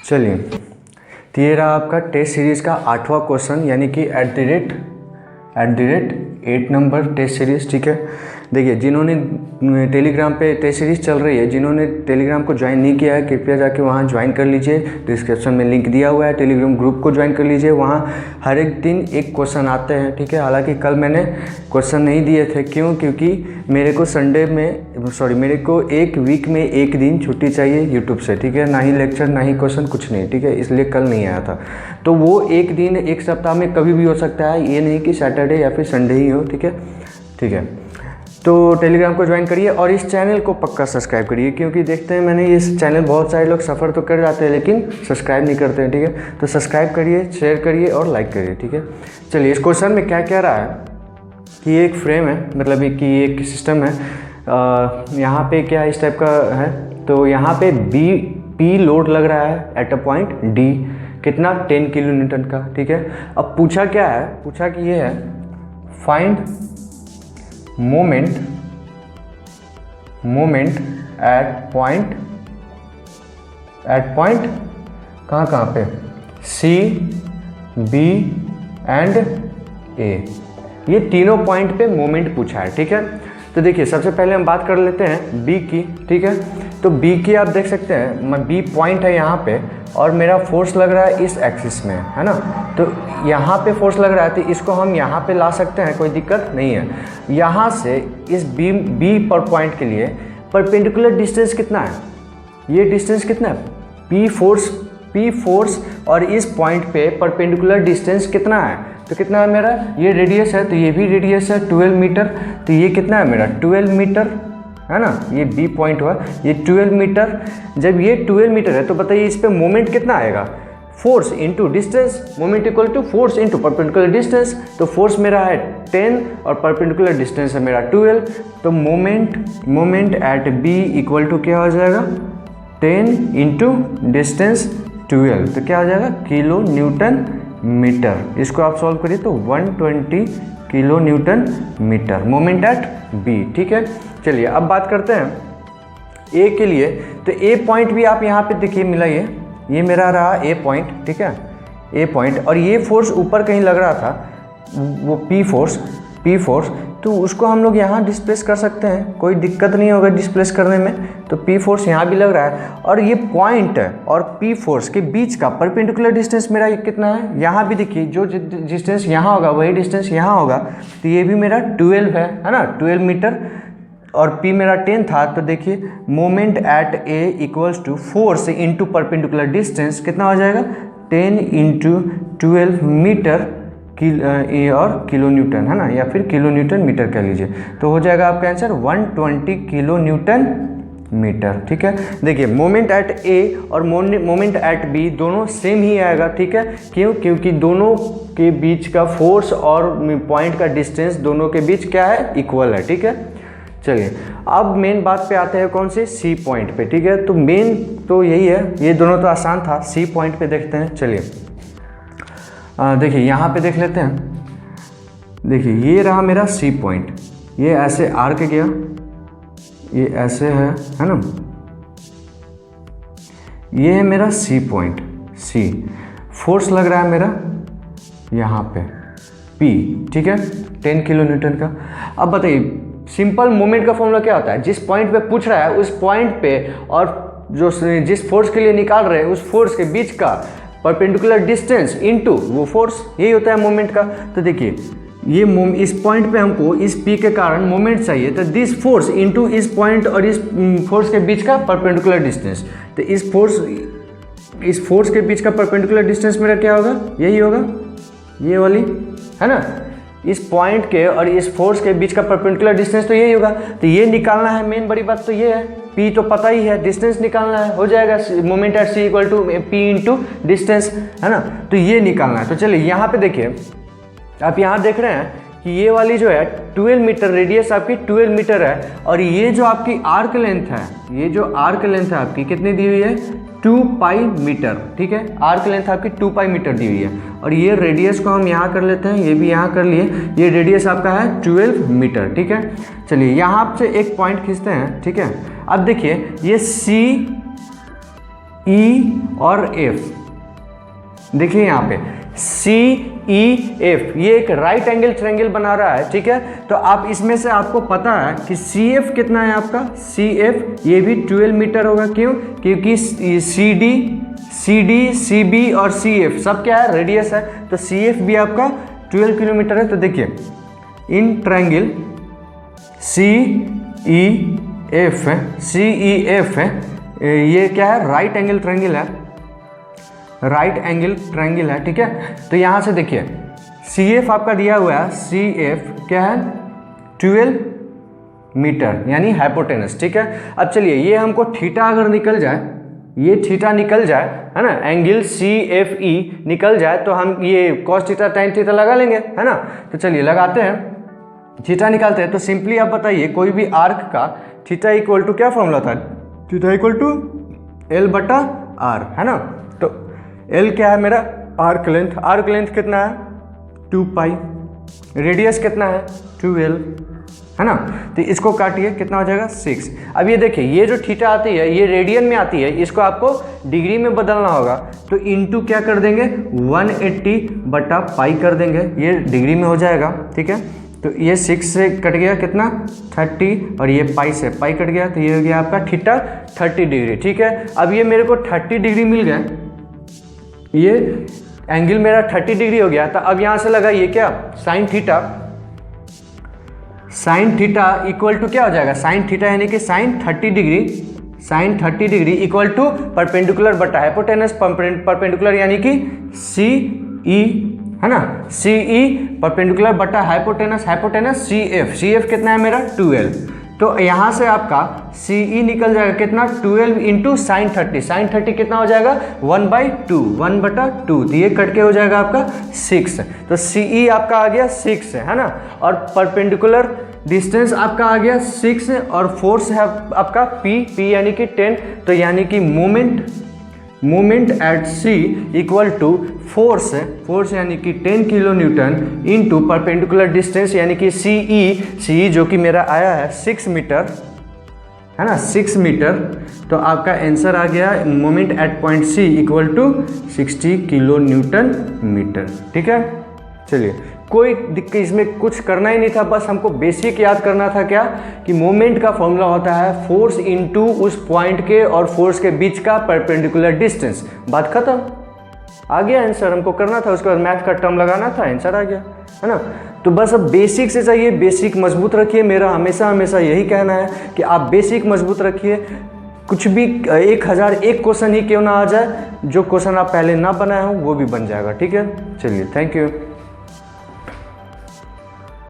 चलिए, तो ये रहा आपका टेस्ट सीरीज़ का 8वां क्वेश्चन, यानी कि at the rate 8 number test series. ठीक है, देखिए जिन्होंने टेलीग्राम पे टेस्ट सीरीज़ चल रही है, जिन्होंने टेलीग्राम को ज्वाइन नहीं किया है कृपया जाके वहाँ ज्वाइन कर लीजिए। डिस्क्रिप्शन में लिंक दिया हुआ है, टेलीग्राम ग्रुप को ज्वाइन कर लीजिए। वहाँ हर एक दिन एक क्वेश्चन आते हैं। ठीक है, हालांकि कल मैंने क्वेश्चन नहीं दिए थे, क्योंकि मेरे को एक वीक में एक दिन छुट्टी चाहिए यूट्यूब से। ठीक है, ना ही लेक्चर ना ही क्वेश्चन, कुछ नहीं। ठीक है, इसलिए कल नहीं आया था। तो वो एक दिन एक सप्ताह में कभी भी हो सकता है, ये नहीं कि सैटरडे या फिर संडे ही हो। ठीक है, तो टेलीग्राम को ज्वाइन करिए और इस चैनल को पक्का सब्सक्राइब करिए, क्योंकि देखते हैं मैंने इस चैनल बहुत सारे लोग सफ़र तो कर जाते हैं लेकिन सब्सक्राइब नहीं करते हैं। ठीक है, तो सब्सक्राइब करिए, शेयर करिए और लाइक करिए। ठीक है, चलिए इस क्वेश्चन में क्या कह रहा है कि ये एक फ्रेम है, मतलब कि एक सिस्टम है। यहाँ पे क्या इस टाइप का है, तो यहाँ पे पी लोड लग रहा है एट अ पॉइंट डी, कितना 10 किलो न्यूटन का। ठीक है, अब पूछा क्या है, पूछा कि ये है फाइंड मोमेंट एट पॉइंट कहाँ पे सी, बी एंड ए, ये तीनों पॉइंट पे मोमेंट पूछा है। ठीक है, तो देखिए सबसे पहले हम बात कर लेते हैं बी की। ठीक है, तो बी की आप देख सकते हैं, बी पॉइंट है यहाँ पे और मेरा फोर्स लग रहा है इस एक्सिस में, है ना। तो यहाँ पे फोर्स लग रहा है, तो इसको हम यहाँ पे ला सकते हैं, कोई दिक्कत नहीं है। यहाँ से इस बी पर पॉइंट के लिए परपेंडिकुलर डिस्टेंस कितना है, ये डिस्टेंस कितना है, पी फोर्स और इस पॉइंट पे परपेंडिकुलर डिस्टेंस कितना है, तो कितना है मेरा, ये रेडियस है तो ये भी रेडियस है 12 मीटर। तो ये कितना है मेरा 12 मीटर, है ना। ये बी पॉइंट हुआ, ये 12 मीटर। जब ये 12 मीटर है तो बताइए इस पे मोमेंट कितना आएगा, force into distance, moment equal to force into perpendicular distance. तो फोर्स मेरा है 10 और परपेंडिकुलर डिस्टेंस है मेरा 12। तो moment at B equal to क्या हो जाएगा, 10 इंटू डिस्टेंस 12, तो क्या हो जाएगा किलो न्यूटन मीटर। इसको आप सॉल्व करिए तो 120 kilo newton metre moment at B. ठीक है, चलिए अब बात करते हैं ए के लिए। तो ए पॉइंट भी आप यहाँ पे देखिए मिला, ये मेरा रहा ए पॉइंट। ठीक है, ए पॉइंट, और ये फोर्स ऊपर कहीं लग रहा था, वो पी फोर्स, तो उसको हम लोग यहाँ डिस्प्लेस कर सकते हैं, कोई दिक्कत नहीं होगा डिस्प्लेस करने में। तो पी फोर्स यहाँ भी लग रहा है, और ये पॉइंट और पी फोर्स के बीच का परपेंडिकुलर डिस्टेंस मेरा कितना है, यहाँ भी देखिए जो डिस्टेंस यहाँ होगा वही डिस्टेंस यहाँ होगा। तो ये भी मेरा 12 है ना, 12 मीटर, और P मेरा 10 था। तो देखिए moment at A equals to force into perpendicular distance कितना हो जाएगा, 10 इंटू 12 मीटर और किलो न्यूटन, है ना, या फिर किलो न्यूटन मीटर कह लीजिए। तो हो जाएगा आपका आंसर 120 किलो न्यूटन मीटर। ठीक है, देखिए मोमेंट एट A और मोमेंट एट B दोनों सेम ही आएगा। ठीक है, क्योंकि दोनों के बीच का फोर्स और पॉइंट का डिस्टेंस दोनों के बीच क्या है, इक्वल है। ठीक है, चलिए अब मेन बात पे आते हैं, कौन से, सी पॉइंट पे। ठीक है, तो मेन तो यही है, ये दोनों तो आसान था। सी पॉइंट पे देखते हैं, चलिए देखिए यहाँ पे देख लेते हैं। देखिए ये रहा मेरा सी पॉइंट, ये ऐसे आर्क गया, ये ऐसे है ना, ये है मेरा सी पॉइंट। सी फोर्स लग रहा है मेरा यहाँ पे पी। ठीक है, 10 किलो न्यूटन का। अब बताइए सिंपल मोमेंट का फॉर्मूला क्या होता है, जिस पॉइंट पे पूछ रहा है उस पॉइंट पे और जिस फोर्स के लिए निकाल रहे हैं उस फोर्स के बीच का परपेंडिकुलर डिस्टेंस इनटू वो फोर्स, यही होता है मोमेंट का। तो देखिए ये इस पॉइंट पे हमको इस पी के कारण मोमेंट चाहिए, तो दिस फोर्स इनटू इस पॉइंट और इस फोर्स के बीच का परपेंडिकुलर डिस्टेंस। तो इस फोर्स के बीच का परपेंडिकुलर डिस्टेंस मेरा क्या होगा, यही होगा, ये वाली, है ना। इस पॉइंट के और इस फोर्स के बीच का परपेंडिकुलर डिस्टेंस तो यही होगा। तो ये निकालना है, मेन बड़ी बात तो ये है, पी तो पता ही है, डिस्टेंस निकालना है, हो जाएगा moment at C equal to P into distance, है ना। तो ये निकालना है। तो चलिए यहाँ पे देखिए, आप यहाँ देख रहे हैं कि ये वाली जो है 12 मीटर, रेडियस आपकी 12 मीटर है, और ये जो आपकी आर्क लेंथ है, ये जो आर्क लेंथ है आपकी कितनी दी हुई है, 2 पाई मीटर। ठीक है, आर्क लेंथ आपकी 2 पाई मीटर दी हुई है, और ये रेडियस को हम यहाँ कर लेते हैं, ये भी यहाँ कर लिए, ये रेडियस आपका है 12 मीटर। ठीक है, चलिए यहाँ से एक पॉइंट खींचते हैं। ठीक है, अब देखिए ये सी ई और एफ, देखिए यहाँ पे सी ई एफ, ये एक राइट एंगल ट्रायंगल बना रहा है, ठीक है। तो आप इसमें से आपको पता है कि सी एफ कितना है आपका, सी एफ ये भी 12 मीटर होगा। क्यों? क्योंकि सी डी सी बी और सी एफ सब क्या है, रेडियस है, तो सी एफ भी आपका 12 किलोमीटर है। तो देखिए in triangle C E F है, सी ई एफ है, ये क्या है, राइट एंगल ट्रायंगल है, राइट एंगल ट्रायंगल है, ठीक है। तो यहाँ से देखिए सी एफ आपका दिया हुआ है, सी एफ क्या है 12 मीटर यानी हाइपोटेनस, ठीक है। अब चलिए ये हमको थीटा अगर निकल जाए, ये थीटा निकल जाए, है ना, एंगल सी एफ ई निकल जाए तो हम ये कॉस थीटा टाइन थीटा लगा लेंगे, है ना। तो चलिए लगाते हैं, थीटा निकालते हैं। तो सिंपली आप बताइए कोई भी आर्क का थीटा इक्वल टू क्या फॉर्मूला था, थीटा इक्वल टू एल बटा आर, है ना। तो एल क्या है मेरा, आर्क लेंथ कितना है 2 पाई, रेडियस कितना है 12, है ना। तो इसको काटिए कितना हो जाएगा 6। अब ये देखिए ये जो थीटा आती है ये रेडियन में आती है, इसको आपको डिग्री में बदलना होगा, तो इनटू क्या कर देंगे 180 बटा पाई कर देंगे, ये डिग्री में हो जाएगा, ठीक है। तो ये 6 से कट गया कितना 30 और ये पाई से पाई कट गया, तो ये हो गया आपका थीटा 30 डिग्री, ठीक है। अब ये मेरे को 30 डिग्री मिल गया, ये एंगल मेरा 30 डिग्री हो गया। तो अब यहाँ से लगाइए क्या sine theta, sine theta equal to क्या हो जाएगा, साइन थीटा यानी कि sine 30 degree, sine 30 degree equal to perpendicular बटा हाइपोटेनस, परपेंडिकुलर यानी कि सी ई, है ना, सी ई परपेंडिकुलर बटा हाइपोटेनस, हाइपोटेनस सी एफ कितना है मेरा 12। तो यहाँ से आपका सी ई निकल जाएगा कितना 12 इंटू साइन 30, साइन 30 कितना हो जाएगा 1/2, 1/2, तो ये कट के हो जाएगा आपका 6। तो सी ई आपका आ गया 6 है ना, और परपेंडिकुलर डिस्टेंस आपका आ गया 6 और फोर्स है आपका पी यानी कि 10। तो यानी कि moment at C equal to force यानी कि 10 kilo newton into perpendicular distance यानी कि सी जो कि मेरा आया है 6 मीटर, है ना, 6 मीटर। तो आपका आंसर आ गया moment at point C equal to 60 kilo newton metre, ठीक है। चलिए कोई दिक्कत इसमें कुछ करना ही नहीं था, बस हमको बेसिक याद करना था क्या कि मोमेंट का फॉर्मूला होता है फोर्स इनटू उस पॉइंट के और फोर्स के बीच का परपेंडिकुलर डिस्टेंस, बात खत्म, आ गया आंसर। हमको करना था उसके बाद मैथ का टर्म लगाना था, आंसर आ गया, है ना। तो बस अब बेसिक से चाहिए, बेसिक मजबूत रखिए, मेरा हमेशा यही कहना है कि आप बेसिक मजबूत रखिए, कुछ भी 1001 क्वेश्चन ही क्यों ना आ जाए, जो क्वेश्चन आप पहले ना बनाए हो वो भी बन जाएगा, ठीक है। चलिए थैंक यू।